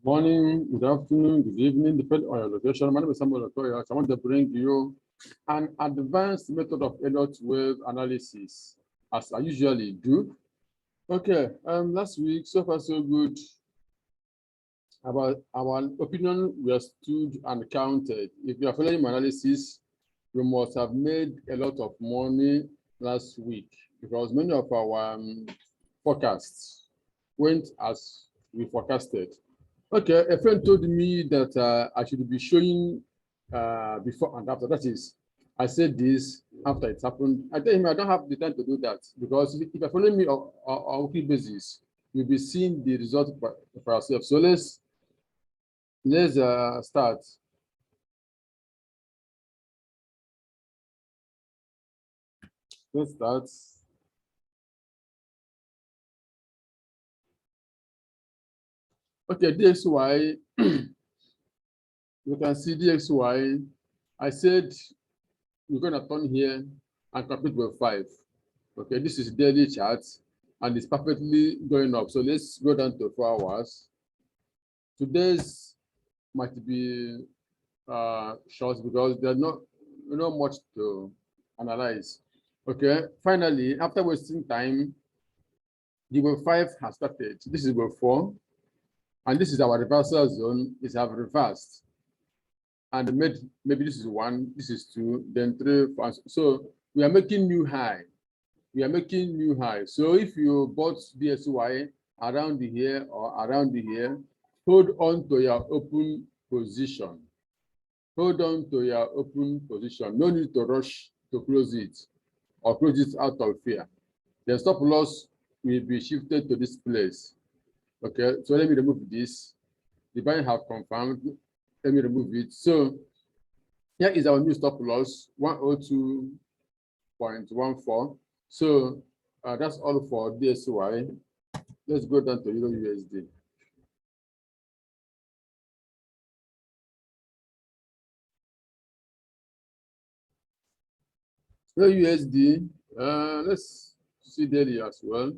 Morning, good afternoon, good evening, depending on your location. My name is Samuel Okoyeocha. I want to bring you an advanced method of Elliott Wave analysis, as I usually do. Okay, last week, so far so good. About our opinion, we are stood and counted. If you are following my analysis, we must have made a lot of money last week because many of our forecasts went as we forecasted. Okay, a friend told me that I should be showing before and after. That is, I said this after it happened. I tell him I don't have the time to do that because if you're following me on a weekly basis, you'll be seeing the result for yourself. So let's start. Let's start. Okay, DXY. You can see DXY. I said we're going to turn here and complete with 5. Okay, this is daily chart and it's perfectly going up. So let's go down to 4 hours. Today's might be short because there's not much to analyze. Okay, finally, after wasting time, the wave 5 has started. This is wave 4, and this is our reversal zone. It's have reversed. And maybe this is 1, this is 2, then 3, 4. So we are making new high. We are making new high. So if you bought DXY around here or around here, hold on to your open position. Hold on to your open position. No need to rush to close it or close it out of fear. The stop loss will be shifted to this place. Okay, so let me remove this. The buyer have confirmed. Let me remove it. So here is our new stop loss, 102.14. So that's all for DXY. Let's go down to EURUSD. EURUSD, let's see daily as well.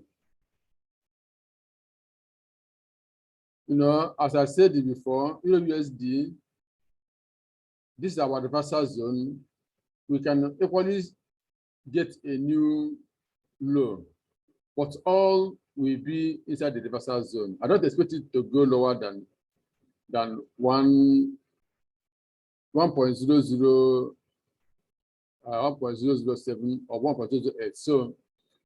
As I said it before, EURUSD, this is our reversal zone. We can equally get a new low, but all will be inside the reversal zone. I don't expect it to go lower than 1.00 1.007 or 1.008. So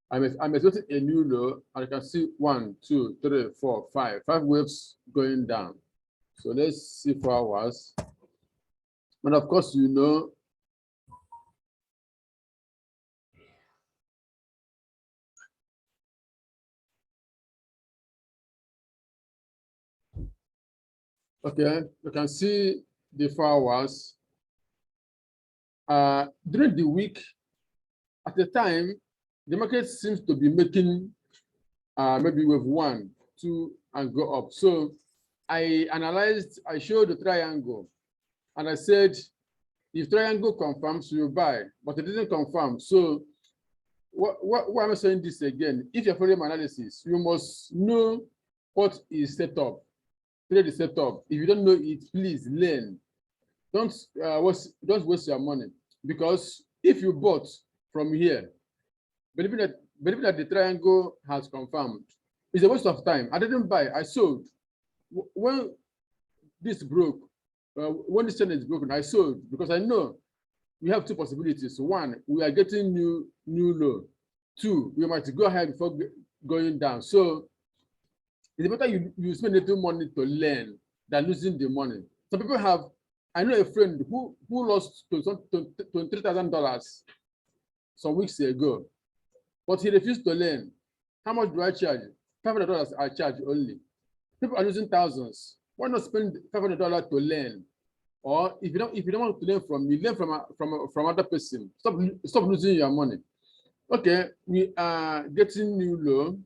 I'm expecting a new low, and I can see 1, 2, 3, 4, 5 waves going down. So let's see 4 hours. And of course, okay, you can see the 4 hours. During the week, at the time, the market seems to be making maybe wave 1, 2, and go up. So I showed the triangle, and I said, if triangle confirms, you buy, but it didn't confirm. So why am I saying this again? If you're following my analysis, you must know what is set up, trade is set up. If you don't know it, please learn. Don't waste your money, because if you bought from here, believing that the triangle has confirmed, it's a waste of time. I didn't buy, I sold. When this broke, when this channel is broken, I sold because I know we have 2 possibilities. 1, we are getting new low. 2, we might go ahead before going down. So it's better you spend a little money to learn than losing the money. Some people have. I know a friend who lost $23,000 some weeks ago, but he refused to learn. How much do I charge? $500 I charge only. People are losing thousands. Why not spend $500 to learn? Or if you don't want to learn from me, learn from other person. Stop losing your money. Okay, we are getting new low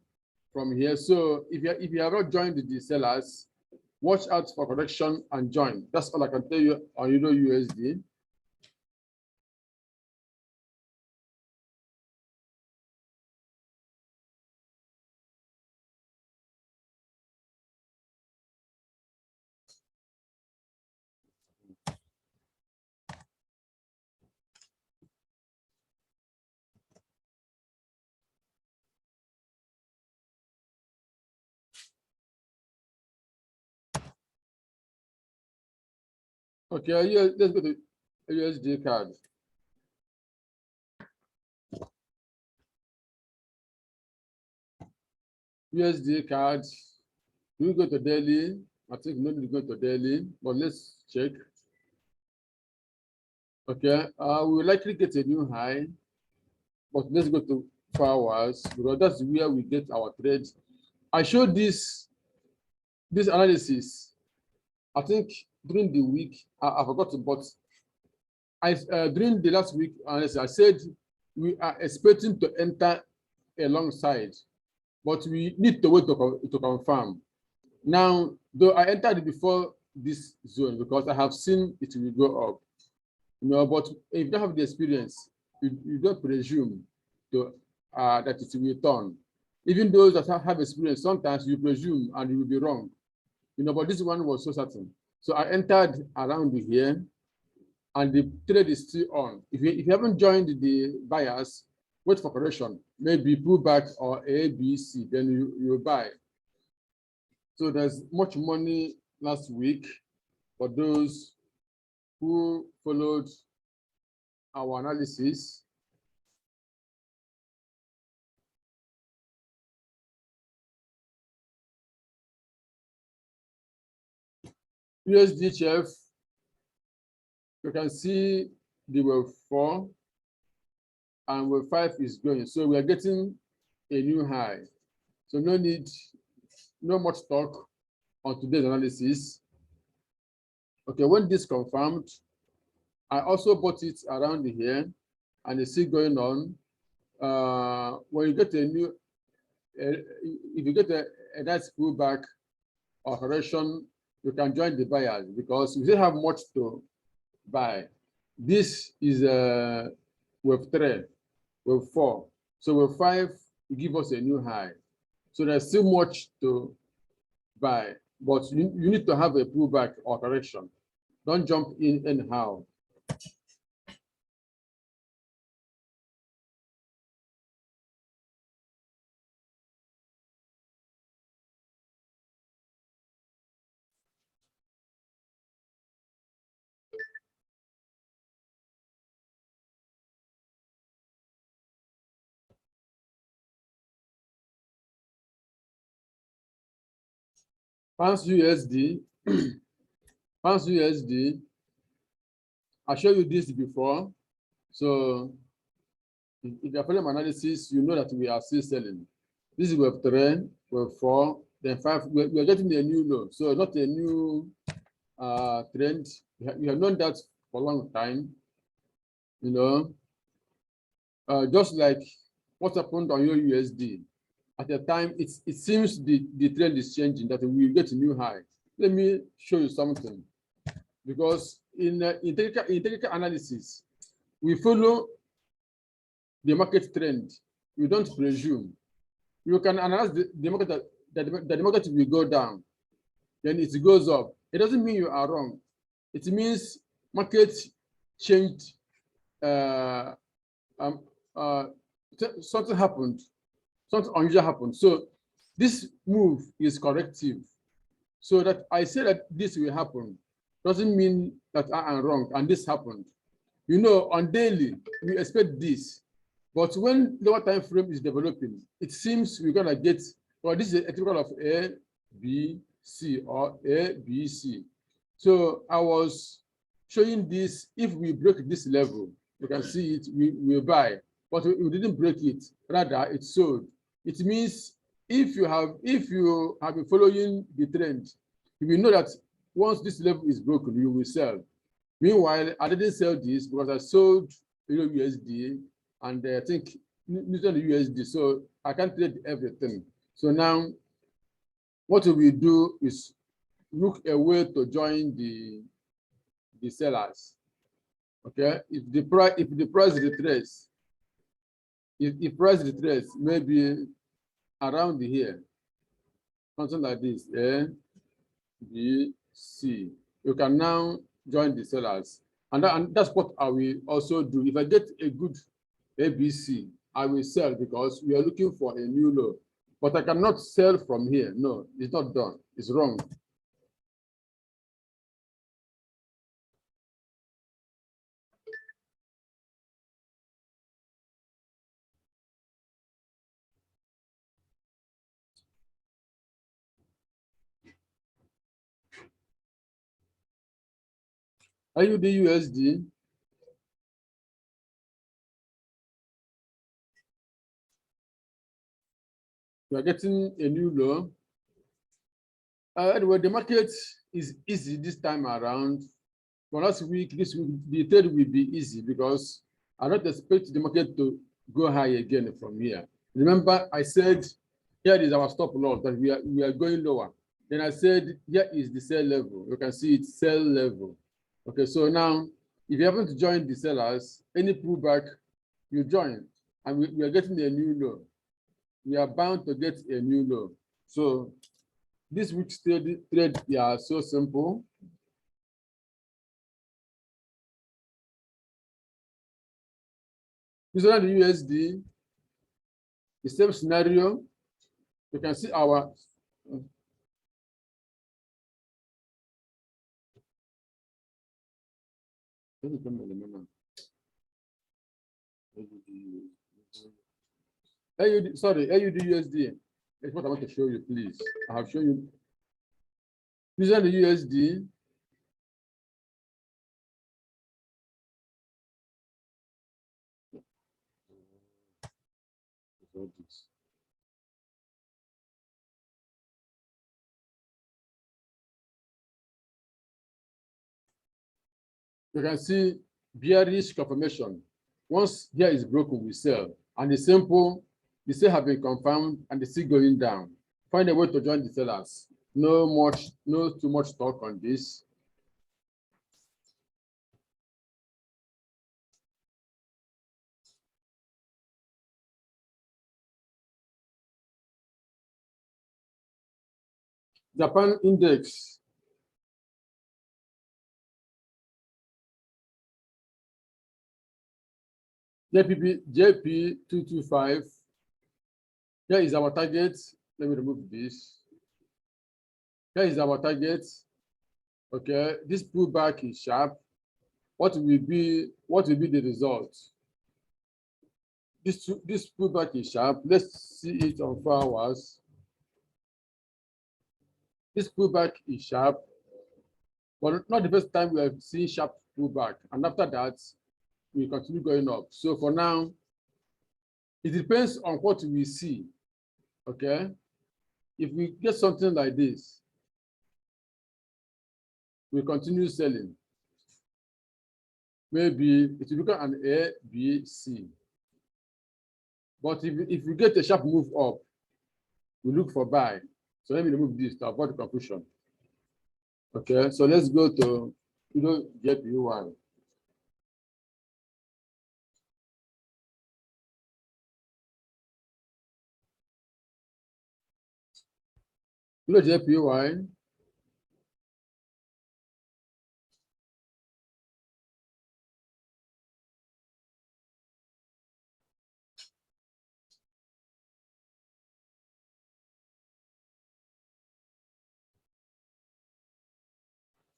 from here. So if you have not joined the sellers, watch out for correction and join. That's all I can tell you on EURUSD. Okay, let's go to USDCAD. USDCAD. We go to daily. I think no need to go to daily, but let's check. Okay, we will likely get a new high, but let's go to 4 hours because that's where we get our trades. I showed this analysis, I think during the week. I forgot to, but during the last week analysis, I said we are expecting to enter alongside, but we need to wait to confirm. Now, though I entered before this zone because I have seen it will go up, but if you don't have the experience, you don't presume to that it will turn. Even those that have experience, sometimes you presume and you will be wrong. But this one was so certain. So I entered around here, and the trade is still on. If you haven't joined the buyers, wait for correction, maybe pullback or A, B, C, then you buy. So there's much money last week for those who followed our analysis. USDCHF, you can see the wave 4 and wave 5 is going. So we are getting a new high. So no much talk on today's analysis. Okay, when this confirmed, I also bought it around here, and it's still going on. When you get if you get a nice pullback or correction, you can join the buyers because we still have much to buy. This is wave 3, wave 4. So wave 5 will give us a new high. So there's still much to buy, but you need to have a pullback or correction. Don't jump in anyhow. Pounds USD, Pounds USD. I showed you this before. So if you're following my analysis, you know that we are still selling. This is wave 3, wave 4, then 5. We're getting a new low. So not a new trend. We have known that for a long time. Just like what happened on your USD. At the time, it seems the trend is changing, that we will get a new high. Let me show you something. Because in technical analysis, we follow the market trend. We don't presume. You can analyze the market that the market will go down, then it goes up. It doesn't mean you are wrong. It means market changed. Something happened. Something unusual happened. So this move is corrective. So that I say that this will happen doesn't mean that I am wrong and this happened. On daily, we expect this. But when lower time frame is developing, it seems we're gonna get, well, this is a typical of A, B, C, or A, B, C. So I was showing this. If we break this level, you can see it, we buy, but we didn't break it, rather it sold. It means if you have been following the trend, you will know that once this level is broken, you will sell. Meanwhile, I didn't sell this because I sold USD and I think Newton USD, so I can't trade everything. So now, what we do is look a way to join the sellers. Okay, if the price retrace, if price retrace, maybe around here, something like this, A, B, C, you can now join the sellers, and that's what I will also do. If I get a good ABC, I will sell because we are looking for a new low. But I cannot sell from here. No, it's not done. It's wrong. AUDUSD. We are getting a new low. Anyway, the market is easy this time around. For last week, this week, the trade will be easy because I don't expect the market to go high again from here. Remember, I said here is our stop loss, that we are going lower. Then I said here is the sell level. You can see it's sell level. Okay, so now if you haven't joined the sellers, any pullback, you join, and we are getting a new low. We are bound to get a new low. So this week's trade, yeah, so simple. This is the USD, the same scenario. You can see our AUDUSD. That's what I want to show you, please. I have shown you. This is the USD. You can see bearish confirmation. Once here is broken, we sell. And the simple, the sale have been confirmed and the still going down. Find a way to join the sellers. No too much talk on this. Japan index. JPY 225. Here is our target. Let me remove this. Here is our target. Okay, this pullback is sharp. What will be the result? This pullback is sharp. Let's see it on 4 hours. This pullback is sharp, but not the first time we have seen sharp pullback. And after that, we continue going up. So for now, it depends on what we see. Okay, if we get something like this, we continue selling. Maybe it will become an A, B, C. But if we get a sharp move up, we look for buy. So let me remove this to avoid confusion. Okay, so let's go to EURJPY. EURJPY.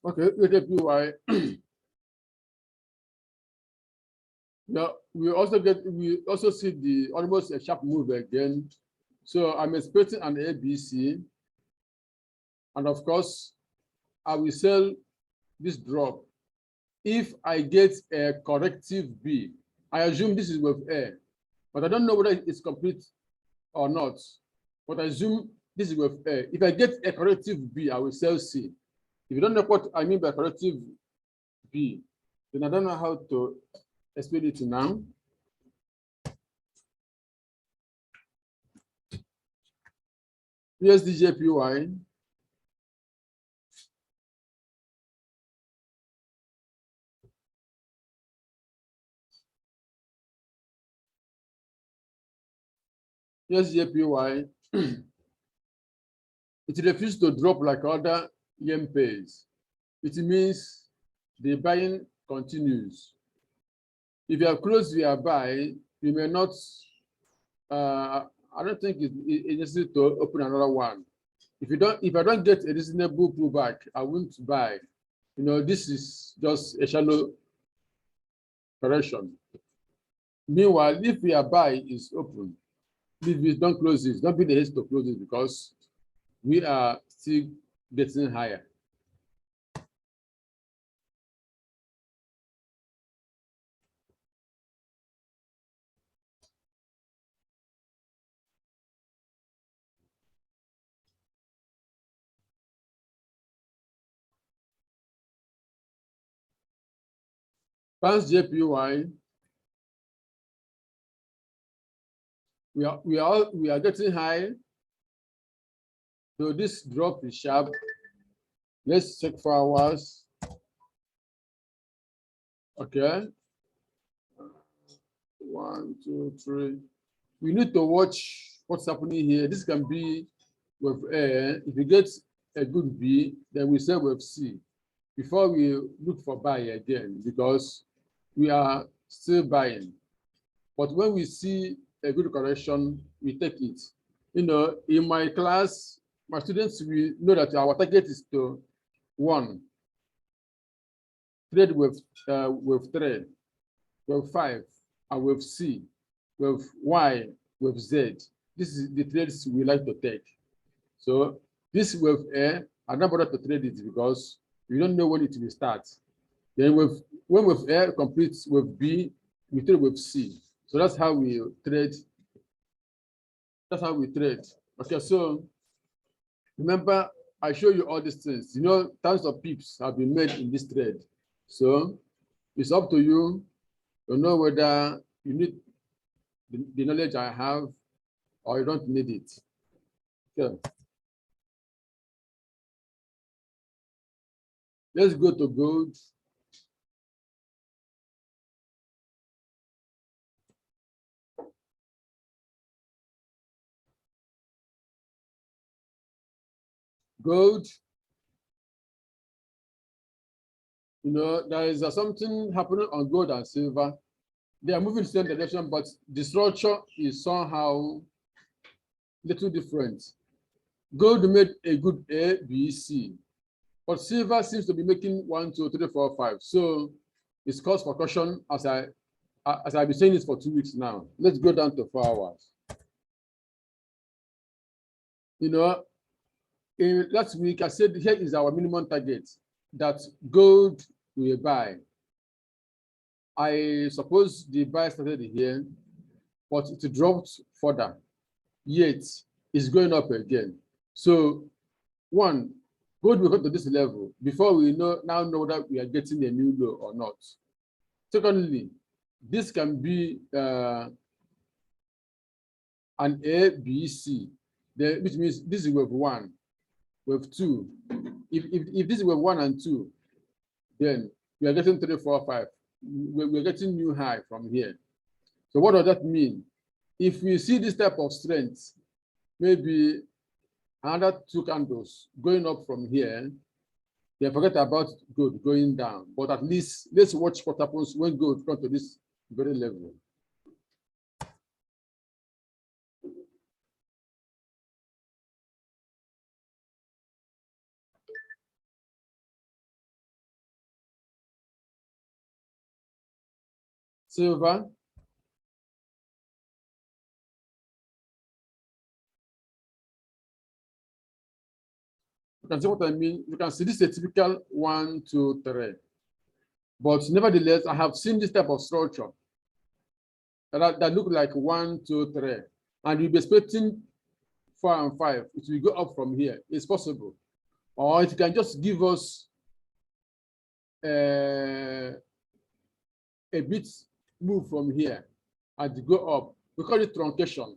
Okay, EURJPY. Yeah, we also see the almost a sharp move again. So I'm expecting an ABC. And of course, I will sell this drop if I get a corrective B. I assume this is wave A, but I don't know whether it's complete or not. But I assume this is wave A. If I get a corrective B, I will sell C. If you don't know what I mean by corrective B, then I don't know how to explain it now. USDJPY. USDJPY. It refuses to drop like other yen pairs. It means the buying continues. If you have closed your buy, you may not. I don't think it's necessary to open another one. If I don't get a reasonable pullback, I won't buy. You know, this is just a shallow correction. Meanwhile, if your buy is open, please don't close this. Don't be the haste to close it because we are still getting higher. Pounds JPY, we are getting high. So this drop is sharp. Let's check 4 hours. Okay. 1, 2, 3. We need to watch what's happening here. This can be with A. If you get a good B, then we sell with C before we look for buy again, because we are still buying. But when we see a good correction, we take it. You know, in my class, my students will know that our target is to 1, trade with 3, with 5, and with C, with Y, with Z. This is the trades we like to take. So this with A, I'm not bothered to trade it because we don't know when it will start. Then when with A completes with B, we trade with C. So that's how we trade. That's how we trade. Okay, so remember, I show you all these things. You know, tons of pips have been made in this trade. So it's up to you to know whether you need the knowledge I have or you don't need it. Okay. Let's go to gold. Gold, you know, there is something happening on gold and silver. They are moving in the same direction, but the structure is somehow little different. Gold made a good A, B, C, but silver seems to be making 1, 2, 3, 4, 5. So it's cause for caution, as I've been saying this for 2 weeks now. Let's go down to 4 hours. You know, last week I said here is our minimum target that gold will buy. I suppose the buy started here, but it dropped further. Yet it's going up again. So 1, gold will go to this level before we know that we are getting a new low or not. Secondly, this can be an A, B, C, which means this is wave 1, wave 2. If this is wave 1 and 2, then we are getting 3, 4, 5. We're getting new high from here. So what does that mean? If we see this type of strength, maybe another 2 candles going up from here, then forget about gold going down. But at least let's watch what happens when gold comes to this very level. Silver. You can see what I mean. You can see this is a typical 1, 2, 3. But nevertheless, I have seen this type of structure that look like 1, 2, 3. And you'll be expecting 4 and 5. It will go up from here. It's possible. Or it can just give us a bit move from here and go up. We call it truncation.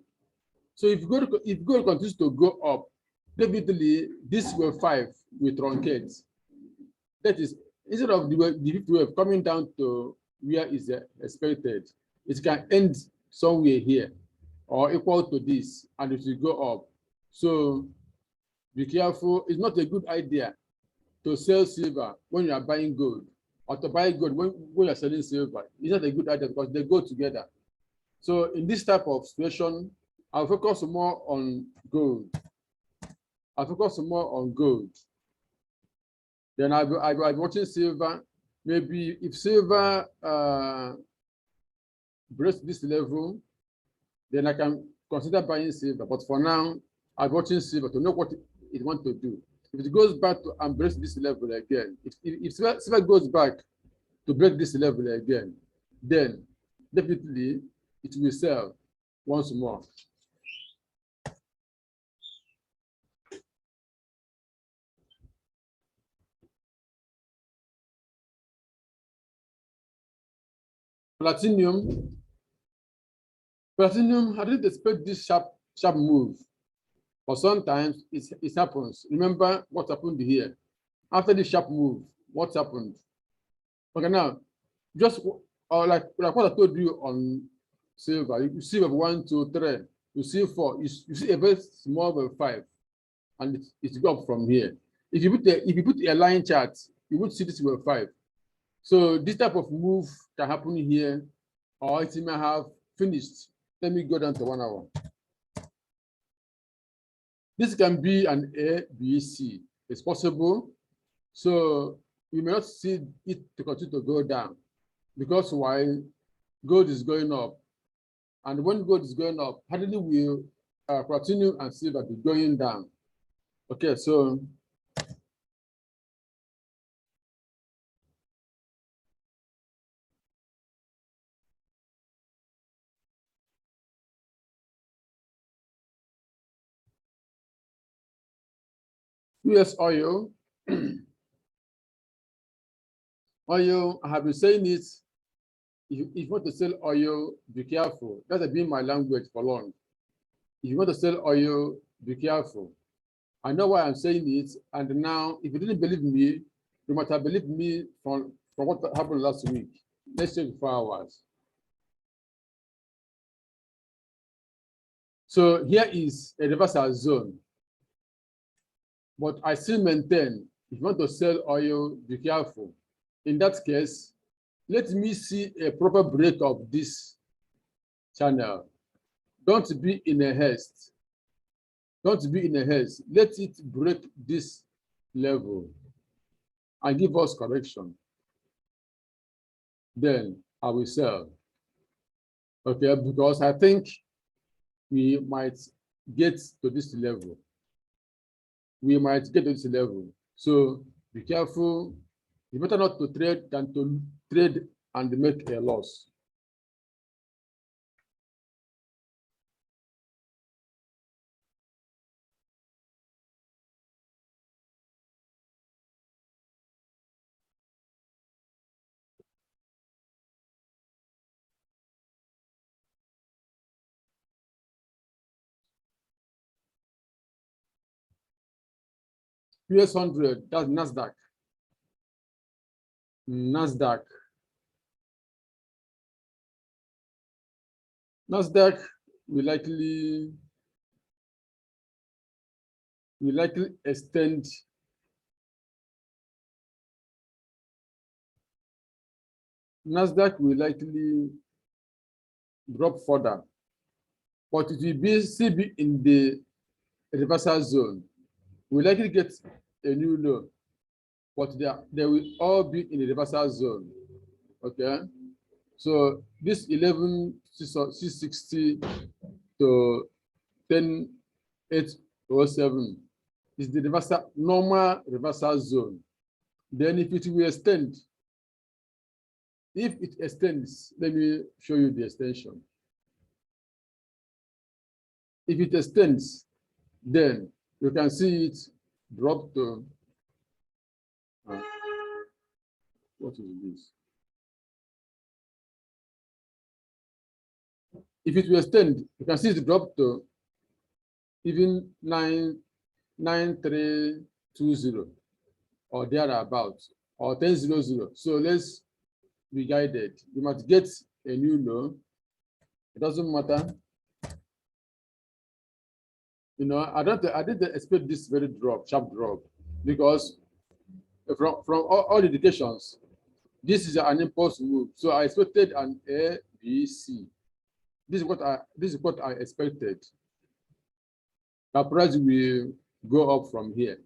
So if gold continues to go up, definitely this wave 5 will truncate. That is, instead of the 50 wave coming down to where is expected, it can end somewhere here or equal to this, and it will go up. So be careful. It's not a good idea to sell silver when you are buying gold, or to buy gold when you're selling silver. It's not a good idea because they go together. So in this type of situation, I'll focus more on gold. I'll focus more on gold. Then I'll be watching silver. Maybe if silver breaks this level, then I can consider buying silver. But for now, I'm watching silver to know what it wants to do. If it goes back to and breaks this level again, if silver goes back to break this level again, then definitely it will sell once more. Platinum, I didn't expect this sharp move, but sometimes it happens. Remember what happened here. After the sharp move, what happened? Okay, now, just like what I told you on silver, you see of 1, 2, 3, you see 4, you see a very small of 5, and it's go up from here. If you put a line chart, you would see this were 5. So this type of move can happen here, or it may have finished. Let me go down to 1 hour. This can be an A, B, C. It's possible. So you may not see it to continue to go down, because while gold is going up, and when gold is going up, hardly will platinum and silver be going down. Okay, so US oil, oil, I have been saying it. If you want to sell oil, be careful. That has been my language for long. If you want to sell oil, be careful. I know why I'm saying it, and now, if you didn't believe me, you might have believed me from what happened last week. Let's check 4 hours. So here is a reversal zone. But I still maintain, if you want to sell oil, be careful. In that case, let me see a proper break of this channel. Don't be in a haste. Don't be in a haste. Let it break this level and give us correction. Then I will sell. Okay, because I think we might get to this level. We might get to this level. So be careful. It's better not to trade than to trade and make a loss. US 100, that's NASDAQ. NASDAQ will likely extend NASDAQ will likely drop further, but it will still be in the reversal zone. We'll likely get a new low, but they will all be in the reversal zone. Okay, so this 11,660 to 10,807 is the normal reversal zone. Then if it will extend, if it extends, let me show you the extension. If it extends, then you can see it drop to what is this? If it will extend, you can see it drop to even 99320 or thereabout, or 1000. So let's be guided. You must get a new low. It doesn't matter. You know, I didn't expect this very sharp drop, because from all indications, this is an impulse move. So I expected an A, B, C. This is what I expected. The price will go up from here,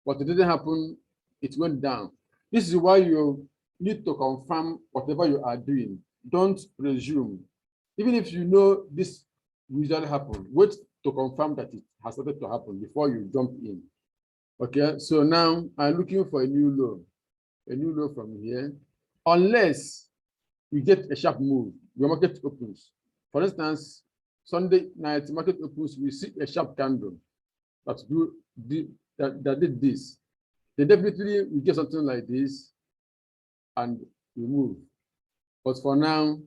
but it didn't happen. It went down. This is why you need to confirm whatever you are doing. Don't presume. Even if you know this usually happen, wait to confirm that it has started to happen before you jump in. Okay, so now I'm looking for a new low from here, unless we get a sharp move, the market opens. For instance, Sunday night market opens, we see a sharp candle that did this. Then definitely we get something like this and we move. But for now,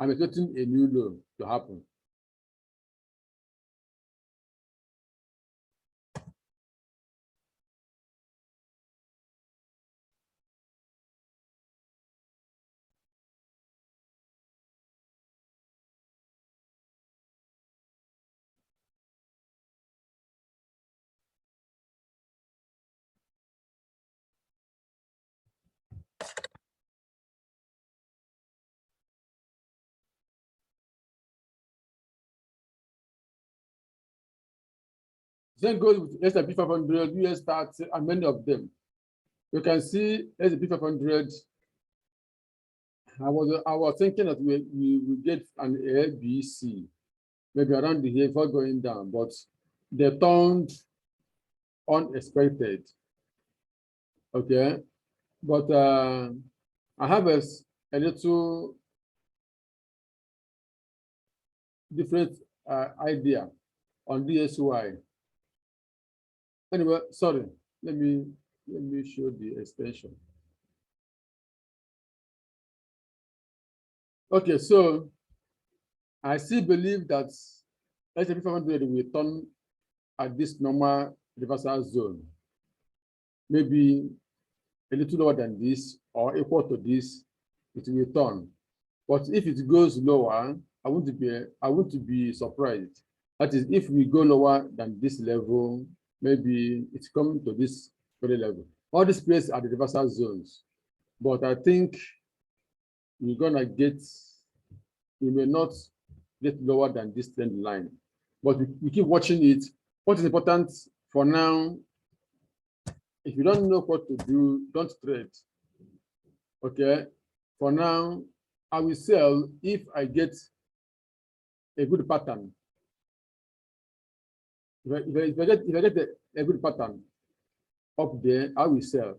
I'm expecting a new low to happen. Same goes with S&P 500, US stocks, and many of them. You can see S&P 500. I was thinking that we will get an A, B, C, maybe around the year before going down, but they turned unexpected. Okay, but I have a little different idea on DSY. Anyway, sorry, let me show the extension. Okay, so I still believe that S&P 500 will turn at this normal reversal zone, maybe a little lower than this or equal to this, it will turn. But if it goes lower, I want to be surprised. That is, if we go lower than this level, maybe it's coming to this very level. All these places are the reversal zones, but I think we may not get lower than this trend line, but we keep watching it. What is important for now, if you don't know what to do, don't trade. Okay, for now, I will sell if I get a good pattern. If I get a good pattern up there, I will sell.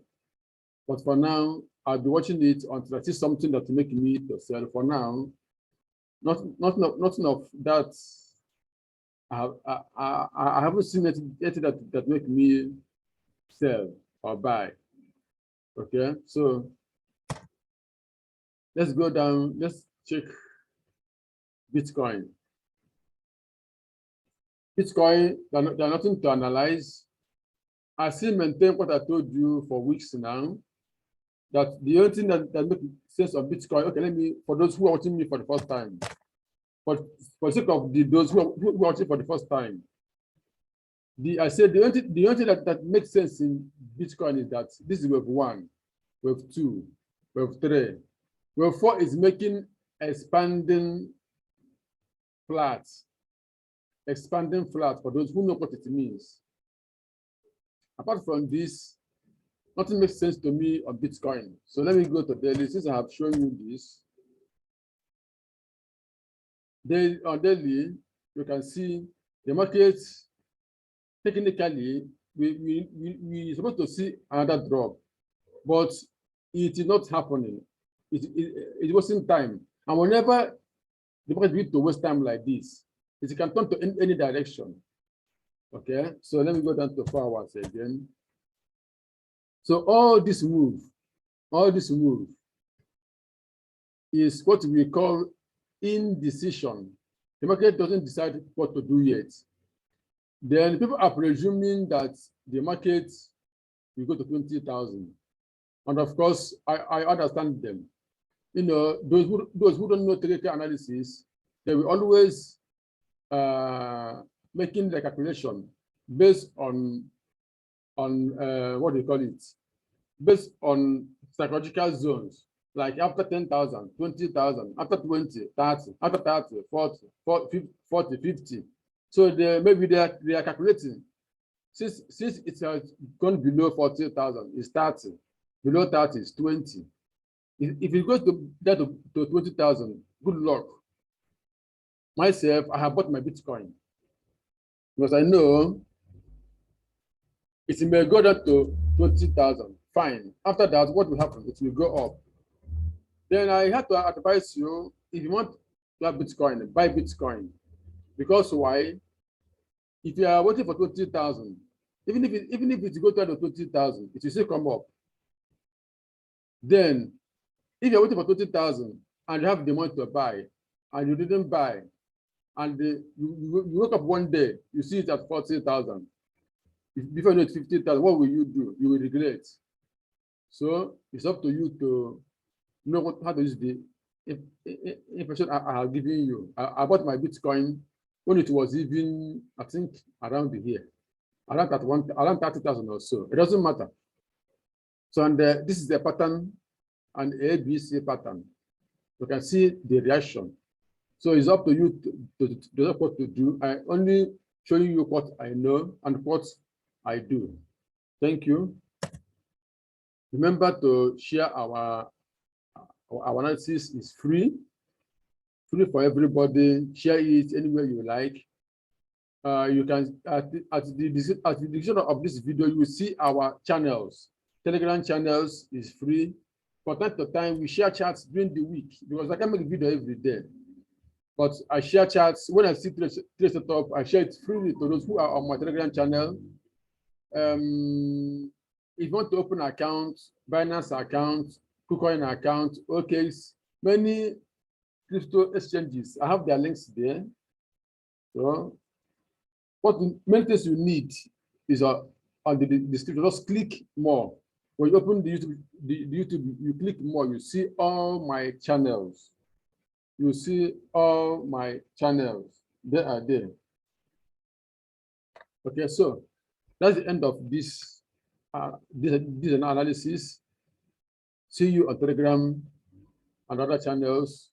But for now, I'll be watching it until I see something that will make me to sell. For now, nothing of that. I haven't seen anything that make me sell or buy. Okay, so let's go down. Let's check Bitcoin. Bitcoin, there's nothing to analyze. I still maintain what I told you for weeks now, that the only thing that makes sense of Bitcoin, okay, let me, for those who are watching me for the first time, but for the sake of those who are watching for the first time, I said the only thing that makes sense in Bitcoin is that this is wave 1, wave 2, wave 3. Wave 4 is making expanding flat. Expanding flat, for those who know what it means. Apart from this, nothing makes sense to me on Bitcoin. So let me go to daily, since I have shown you this. On daily, you can see the market, technically, we're supposed to see another drop, but it is not happening. It wasn't time. And whenever the market begins to waste time like this, it can turn to any direction. Okay, so let me go down to 4 hours again. So all this move is what we call indecision. The market doesn't decide what to do yet. Then people are presuming that the market will go to 20,000. And of course, I understand them. You know, those who don't know technical analysis, they will always making the calculation based on what do you call it? Based on psychological zones, like after 10,000, 20,000, after 20, 30, after 30, 40, 50. So maybe they are calculating. Since it has gone below 40,000, it's 30. Below 30 is 20. If it goes to 20,000, good luck. Myself, I have bought my Bitcoin because I know it may go down to 20,000. Fine. After that, what will happen? It will go up. Then I have to advise you, if you want to have Bitcoin, buy Bitcoin. Because why? If you are waiting for 20,000, even if it goes down to 20,000, it will still come up. Then, if you're waiting for 20,000 and you have the money to buy, and you didn't buy, and you wake up one day, you see it at 40,000. Before you know it, 50,000, what will you do? You will regret. So it's up to you to know how to use the information I have given you. I bought my Bitcoin when it was even, I think, around here, around 30,000 or so. It doesn't matter. So, and this is the pattern, an ABC pattern. You can see the reaction. So it's up to you to know what to do. I only show you what I know and what I do. Thank you. Remember to share our analysis is free for everybody. Share it anywhere you like. You can at the description of this video, you will see our channels. Telegram channels is free. From time to time, we share chats during the week because I can make a video every day. But I share chats when I see trade setup. I share it freely to those who are on my Telegram channel. If you want to open an account, Binance account, KuCoin account, Okex, many crypto exchanges, I have their links there. So, what many things you need is on the description. Just click more. When you open the YouTube, you click more, you see all my channels. You see all my channels. They are there. Okay, so that's the end of this this analysis. See you on Telegram and other channels.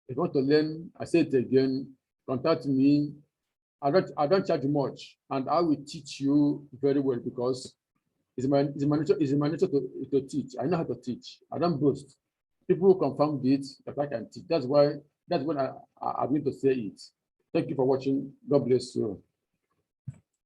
If you want to learn, I say it again, contact me. I don't charge much, and I will teach you very well because it's my nature to teach. I know how to teach. I don't boast. People who confirmed it that I can teach. That's when I'm going to say it. Thank you for watching. God bless you.